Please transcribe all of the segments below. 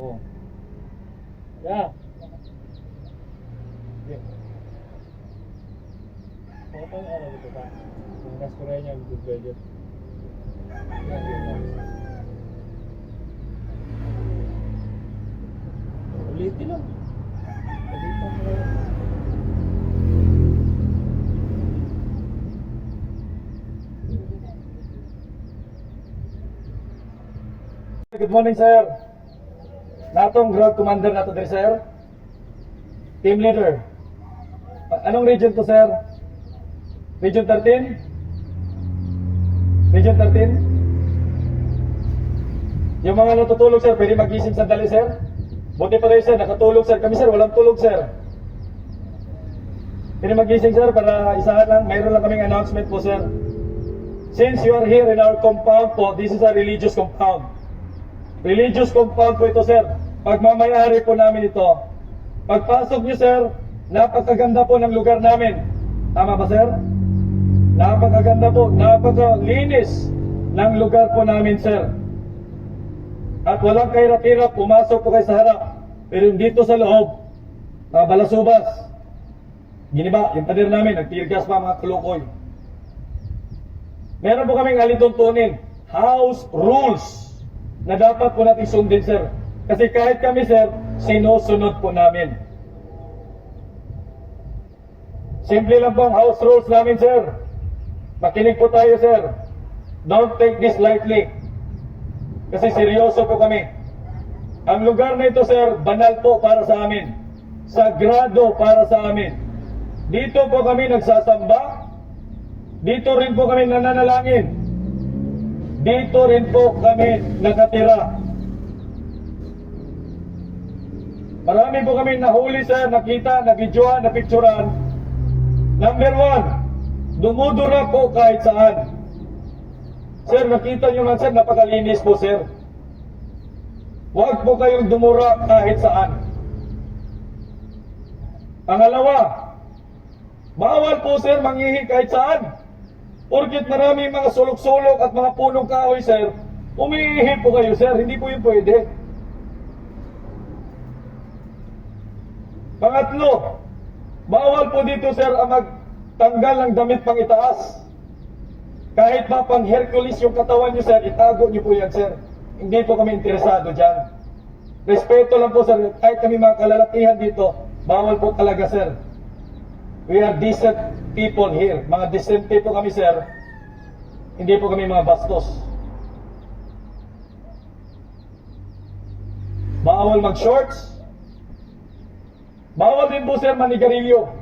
Oh. Yeah. Yeah. Apa yang ada gitu Pak? Tugas kurangnya good budget. Ya, gitu. Ulitin lang. Ulitin mo lang. Good morning, sir. Natong Ground Commander nato diri, sir. Team leader. Anong region to, sir? Region 13? Region 13? Yung mga natutulog, sir, pwede magising sandali, sir? Buti pa kayo, sir, nakatulog, sir. Kami, sir, walang tulog, sir. Pwede magising, sir, para isahan lang. Mayroon lang kaming announcement po, sir. Since you are here in our compound po, this is a religious compound. Religious compound po ito, sir. Pagmamayari po namin ito. Pagpasok niyo, sir, napakaganda po ng lugar namin. Tama ba, sir? Napakaganda po, napakalinis ng lugar po namin, sir. At walang kahirap-hirap, pumasok po kayo sa harap. Pero dito sa loob, balasubas. Giniba, yung pader namin, nagtirgas pa mga kulukoy. Meron po kaming alituntunin, house rules, na dapat po natin sundin, sir. Kasi kahit kami, sir, sinusunod po namin. Simple lang po ang house rules namin, sir. Makinig po tayo, sir. Don't take this lightly. Kasi seryoso po kami. Ang lugar na ito, sir, banal po para sa amin. Sagrado para sa amin. Dito po kami nagsasamba. Dito rin po kami nananalangin. Dito rin po kami nakatira. Marami po kami nahuli, sir, nakita, nabidyoan, napicturan. Number 1, dumudura po kahit saan. Sir, nakita nyo lang, sir, napakalinis po, sir. Huwag po kayong dumura kahit saan. Pangalawa, bawal po, sir, manghihi kahit saan. Porkit marami mga sulok-sulok at mga punong kahoy, sir, umiihi po kayo, sir. Hindi po yun pwede. Pangatlo, bawal po dito, sir, ang magtanggal ng damit pang itaas. Kahit pa pang Hercules yung katawan nyo, sir, itago nyo po yan, sir. Hindi po kami interesado dyan. Respeto lang po, sir. Kahit kami mga kalalakihan dito, bawal po talaga, sir. We are decent people here. Mga decent po kami, sir. Hindi po kami mga bastos. Bawal mag-shorts. Bawal din po, sir, manigarilyo.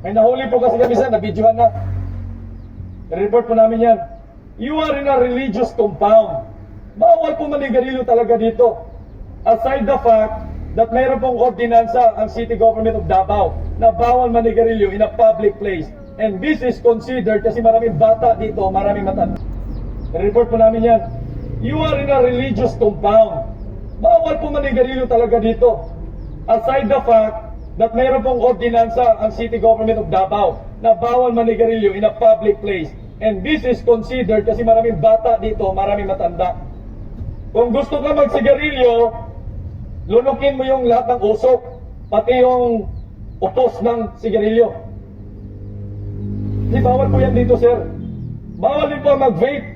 May nahuli po kasi kami, sir, nabidyohan na. I-report po namin yan. You are in a religious compound. Bawal po manigarilyo talaga dito. Aside the fact that mayroon pong ordinansa ang City Government of Davao na bawal manigarilyo in a public place. And this is considered kasi maraming bata dito, maraming matanda. I-report po namin yan. You are in a religious compound. Bawal po manigarilyo talaga dito. Aside the fact that mayroon pong ordinansa ang City Government of Davao na bawal manigarilyo in a public place. And this is considered kasi maraming bata dito, maraming matanda. Kung gusto ka magsigarilyo, lunukin mo yung lahat ng usok, pati yung utos ng sigarilyo. Hindi, bawal po yan dito, sir. Bawal din po mag-vape.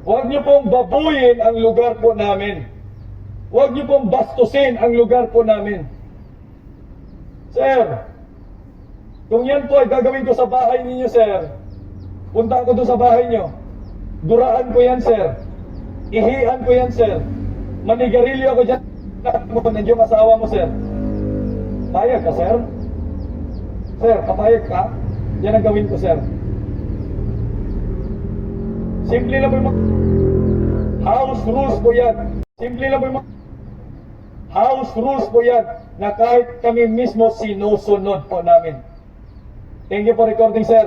Huwag niyo pong babuyin ang lugar po namin. Huwag niyo pong bastusin ang lugar po namin. Sir, kung yan po ay gagawin ko sa bahay ninyo, sir, punta ko doon sa bahay niyo. Duraan ko yan, sir. Ihian ko yan, sir. Manigarilyo ako dyan. Nandiyo yung asawa mo, sir. Payag ka, sir? Sir, papayag ka? Yan ang gawin ko, sir. Simple lang po yung house rules po yan. Simple lang po yung house rules po yan na kahit kami mismo sinusunod po namin. Thank you for recording, sir.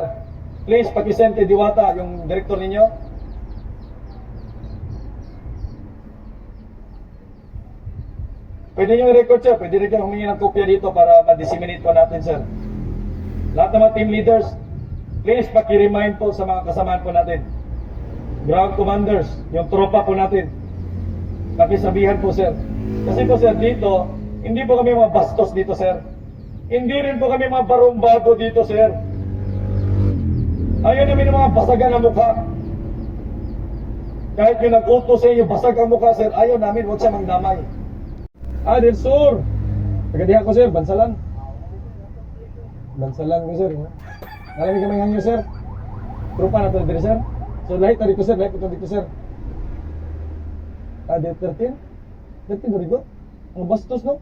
Please, pakisend kay Diwata, yung director ninyo. Pwede nyo i-record, sir. Pwede rin kayo humingi ng kopya dito para ma-disseminate po natin, sir. Lahat ng mga team leaders, please paki-remind po sa mga kasamaan po natin. ground commanders, yung tropa po natin. Nakisabihan po sir. Kasi po sir dito, hindi po kami mga bastos dito sir. Hindi rin po kami mga barumbado dito sir. Ayaw namin ng mga basagan ang mukha. Kahit yung nag-utos sa inyo, basag ang mukha sir, ayaw namin, huwag siya mangdamay. Del Sur. Tagadihan ko sir, Bansalan. Bansalan ko sir. Nalamig kami hangyo sir. Trupa na ito dito sir. So lahat na dito sir, lahat ito dito sir. Del 13? 13 ba dito? Ang bastos no?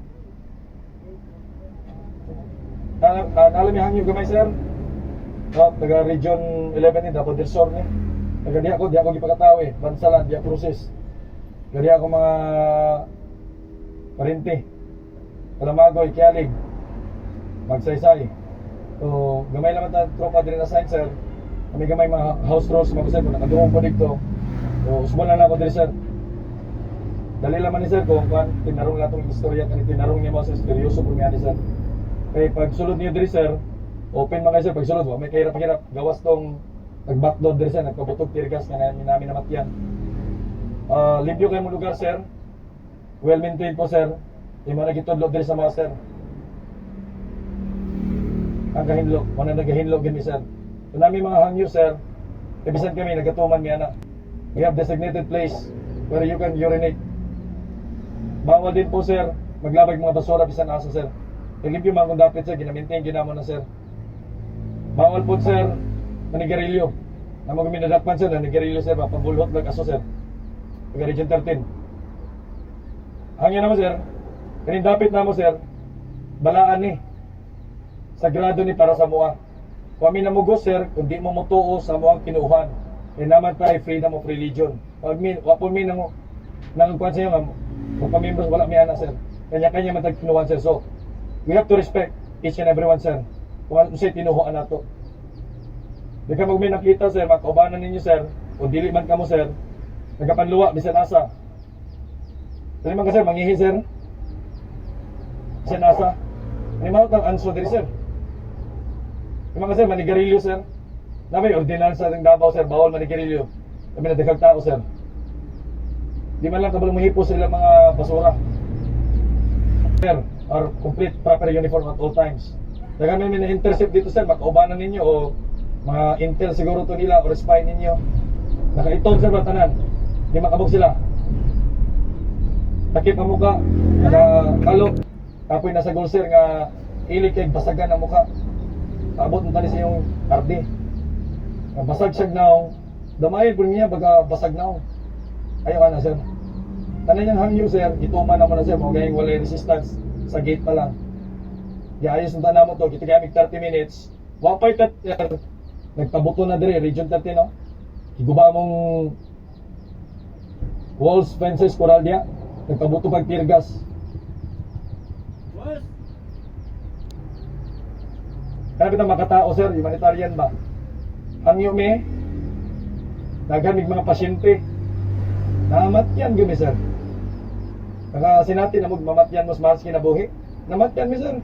Nalamig hangyo gamay sir. Taga Region 11 ni Dapo Del Sur ni. Taga di ako gipakataw eh. Bansalan, di ako process. Gadi ako mga Parinti, Kalamagoy, Kialig, Magsaysay. So, gamay naman ta tropa din na sign sir. Kami gamay mga house rules mga sir, kung nakaduong po dito. So, usbon na ako din sir. Dali naman ni sir kung tinarong na itong istorya, kani tinarong niya mga sir, seryoso po niya ni sir. Kaya pag sulod niyo din sir, open mga sir, pag sulod mo, may kahirap-hirap, gawas tong nag-backload din sir, nagpabutog tirgas nga namin namatyan. Limpyo kayo mong lugar sir, well maintained po sir, yung mga nagitudlo din sa mga sir. Ang kahinlog, mga nagahinlog din sir. Kung namin mga hangyo sir, ibisan kami, nagatuman niya na. We have designated place where you can urinate. Bawal din po sir, maglabag mga basura bisan asa sir. Limpyo mga kung dapat sir, ginamaintain ginamo na sir. Bawal po sir, manigarilyo. Na mga minadakpan sir, manigarilyo sir, mapabulhot lang aso sir. Taga Region 13. Hangyo naman sir, kanindapit na mo sir, balaan ni. Sagrado ni para sa mua. Kung kami namugos sir, kung di mo mutuo sa muang kinuuhan, eh naman tayo freedom of religion. Wapon mi nang kuwan sa inyo, kung pamimbros wala mi anak sir. Kanya-kanya man tag kinuuhan sir. So, we have to respect each and everyone sir. Kung ano sa'y tinuhuan na to. Di ka mag may nakita sir, magkaubanan ninyo sir, o dili man ka mo sir, nagapanluwa, bisan asa. Dali man ka sir, mangihi sir. Bisan asa. May mahot ang anso diri sir. Di man ka sir, manigarilyo sir. Namin, ordinansa ng Davao sir, bawal manigarilyo. Kami nadagag tao sir. Di man lang kabalo muhipo sila mga basura. Sir, or complete proper uniform at all times. Dagan may na-intercept dito sir, makaubanan ninyo o mga intel siguro to nila or spy ninyo. Nakaitong sir tanan. Di makabog sila. Takip ang muka, nakakalo. Kapoy nasa goal sir nga ilig kay basagan ang muka. Abot mo tani sa iyong kardi. Basag siya now. Damay po niya baga basag now. Ayaw ka na sir. Tanan niyang hangyo sir, ituman naman na sir, mga gayong walay resistance sa gate pa lang. Di ayos ng tanah mo to, kita kaya 30 minutes. Wapay tat nagpabuto na dire, Region 13 no. Higuba mong walls, fences, coral dia. Nagpabuto pag tear gas. Kaya kita makatao sir, humanitarian ba? Hangyo me, naghamig mga pasyente. Namatyan gumi sir. Nakasinati na mamatyan mas maski na buhi. Namatyan mi sir.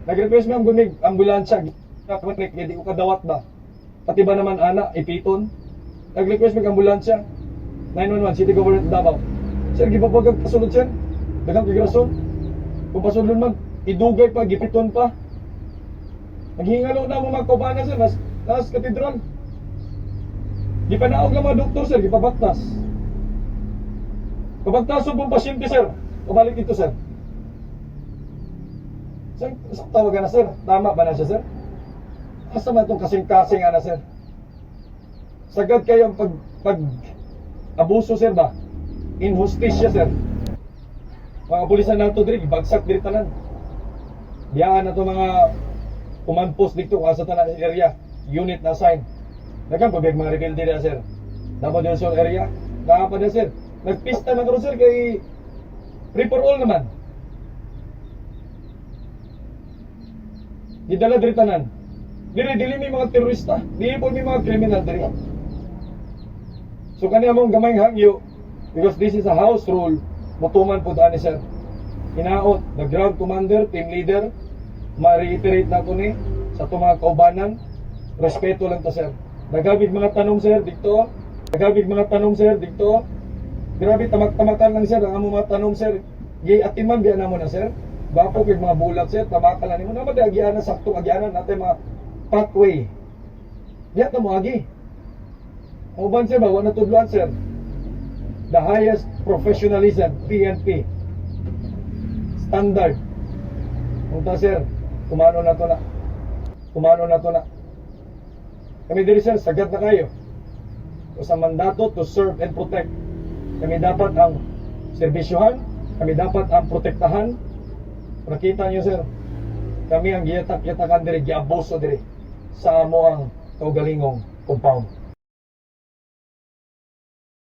Nag-request mo ang gunig ambulansya. Nakakunik, hindi ko kadawat ba? Pati ba naman anak, ipiton? Nag-request mo ang ambulansya. 911, City Government Davao. Sir, gipapagag pasulod sir. Dagang kagirason. Kung pasulod man, idugay pa, gipiton pa. Naghingalo na mo magkaubanan sir, nas katedral. Di pa naog lang mga doktor sir, gipabaktas. Pabagtason pong pasyente sir, pabalik dito sir. Sir, tawagan na sir, tama ba na siya sir? Asa man itong kasing-kasing na sir? Sagad kayong pag abuso sir ba? Injustice sir. Mga pulisan na ito diri, bagsak diri tanan. Biyaan na ito mga command post dito kung asa tanan area, unit na assign. Dagan pabig mga rebelde na sir. Davao del Sur area, pa na sir. Nagpista na karon sir kay free for all naman. Gidala diri tanan. Dili mi mga terorista, dili po mi mga kriminal diri. So kani among gamay hangyo because this is a house rule. Mutuman po ani sir. Hinaot, the ground commander, team leader, ma-reiterate na ko ni sa itong mga kaubanan, respeto lang to sir. Nagabit mga tanong sir dito, Nagabig mga tanong sir dito. Grabe tamak-tamakan lang sir ang among mga tanong sir. Gay atiman biya namo na sir. Bapo kay mga bulag sir, tamakan lang nimo naman di agianan sakto agianan natin mga pathway. Diya ta mo agi. Uban sir ba wala tudluan sir. The highest professionalism PNP standard. Unta sir, kumano na to na. Kumano na to na. Kami diri sir, sagad na kayo. Sa mandato to serve and protect. Kami dapat ang serbisyohan, kami dapat ang protektahan. Nakita niyo sir, kami ang giyatak-yatakan diri, giabuso diri sa amo ang kaugalingong compound.